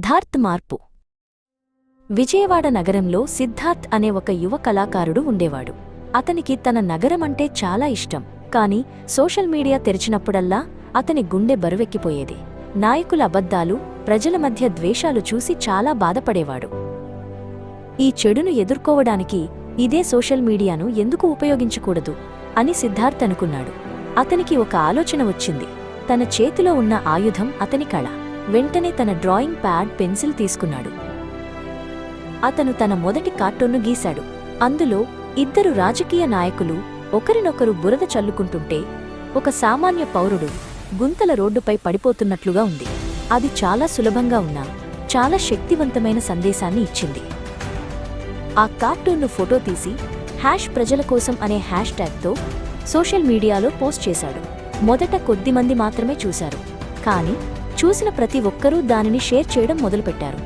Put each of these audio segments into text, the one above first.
సిద్ధార్థ్ మార్పు. విజయవాడ నగరంలో సిద్ధార్థ్ అనే ఒక యువ కళాకారుడు ఉండేవాడు. అతనికి తన నగరమంటే చాలా ఇష్టం. కాని సోషల్ మీడియా తెరిచినప్పుడల్లా అతని గుండె బరువెక్కిపోయేది. నాయకుల అబద్ధాలు, ప్రజల మధ్య ద్వేషాలు చూసి చాలా బాధపడేవాడు. ఈ చెడును ఎదుర్కోవడానికి ఇదే సోషల్ మీడియాను ఎందుకు ఉపయోగించకూడదు అని సిద్ధార్థ్ అనుకున్నాడు. అతనికి ఒక ఆలోచన వచ్చింది. తన చేతిలో ఉన్న ఆయుధం అతని కళ. వెంటనే తన డ్రాయింగ్ ప్యాడ్, పెన్సిల్ తీసుకున్నాడు. అతను తన మొదటి కార్టూన్ను గీశాడు. అందులో ఇద్దరు రాజకీయ నాయకులు ఒకరినొకరు బురద చల్లుకుంటుంటే ఒక సామాన్య పౌరుడు గుంతల రోడ్డుపై పడిపోతున్నట్లుగా ఉంది. అది చాలా సులభంగా ఉన్నా చాలా శక్తివంతమైన సందేశాన్ని ఇచ్చింది. ఆ కార్టూన్ను ఫోటో తీసి ప్రజల కోసం అనే హ్యాష్ట్యాగ్తో సోషల్ మీడియాలో పోస్ట్ చేశాడు. మొదట కొద్దిమంది మాత్రమే చూశారు. కానీ చూసిన ప్రతి ఒక్కరూ దానిని షేర్ చేయడం మొదలుపెట్టారు.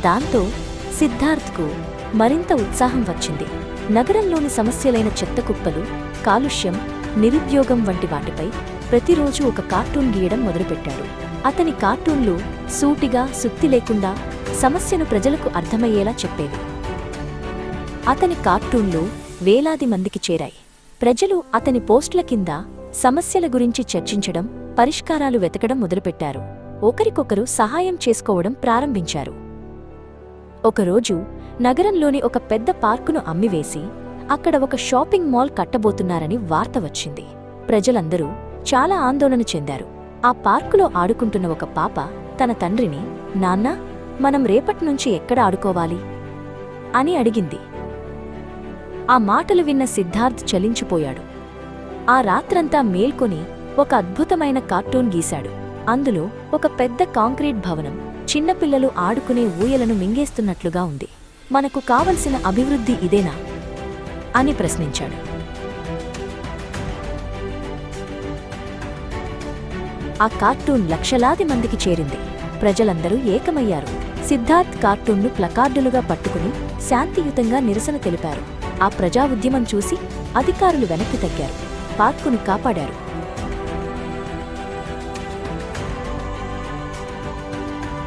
దాంతో సిద్ధార్థ్కు మరింత ఉత్సాహం వచ్చింది. నగరంలోని సమస్యలైన చెత్తకుప్పలు, కాలుష్యం, నిరుద్యోగం వంటి వాటిపై ప్రతిరోజూ ఒక కార్టూన్ గీయడం మొదలుపెట్టాడు. అతని కార్టూన్లు సూటిగా, సుత్తి లేకుండా సమస్యను ప్రజలకు అర్థమయ్యేలా చెప్పేవి. అతని కార్టూన్లు వేలాది మందికి చేరాయి. ప్రజలు అతని పోస్టుల కింద సమస్యల గురించి చర్చించడం, పరిష్కారాలు వెతకడం మొదలుపెట్టారు. ఒకరికొకరు సహాయం చేసుకోవడం ప్రారంభించారు. ఒకరోజు నగరంలోని ఒక పెద్ద పార్కును అమ్మివేసి అక్కడ ఒక షాపింగ్ మాల్ కట్టబోతున్నారని వార్త వచ్చింది. ప్రజలందరూ చాలా ఆందోళన చెందారు. ఆ పార్కులో ఆడుకుంటున్న ఒక పాప తన తండ్రిని, నాన్నా, మనం రేపట్నుంచి ఎక్కడ ఆడుకోవాలి అని అడిగింది. ఆ మాటలు విన్న సిద్ధార్థ్ చలించిపోయాడు. ఆ రాత్రంతా మేల్కొని ఒక అద్భుతమైన కార్టూన్ గీశాడు. అందులో ఒక పెద్ద కాంక్రీట్ భవనం చిన్నపిల్లలు ఆడుకునే ఊయలను మింగేస్తున్నట్లుగా ఉంది. మనకు కావలసిన అభివృద్ధి ఇదేనా అని ప్రశ్నించాడు. ఆ కార్టూన్ లక్షలాది మందికి చేరింది. ప్రజలందరూ ఏకమయ్యారు. సిద్ధార్థ్ కార్టూన్ను ప్లకార్డులుగా పట్టుకుని శాంతియుతంగా నిరసన తెలిపారు. ఆ ప్రజా ఉద్యమం చూసి అధికారులు వెనక్కి తగ్గారు. పార్కును కాపాడారు.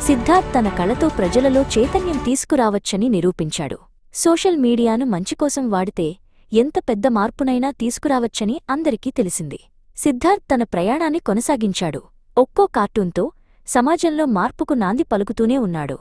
సిద్ధార్థ్ తన కళతో ప్రజలలో చైతన్యం తీసుకురావచ్చని నిరూపించాడు. సోషల్ మీడియాను మంచికోసం వాడితే ఎంత పెద్ద మార్పునైనా తీసుకురావచ్చని అందరికీ తెలిసింది. సిద్ధార్థ్ తన ప్రయాణాన్ని కొనసాగించాడు. ఒక్కో కార్టూన్తో సమాజంలో మార్పుకు నాంది పలుకుతూనే ఉన్నాడు.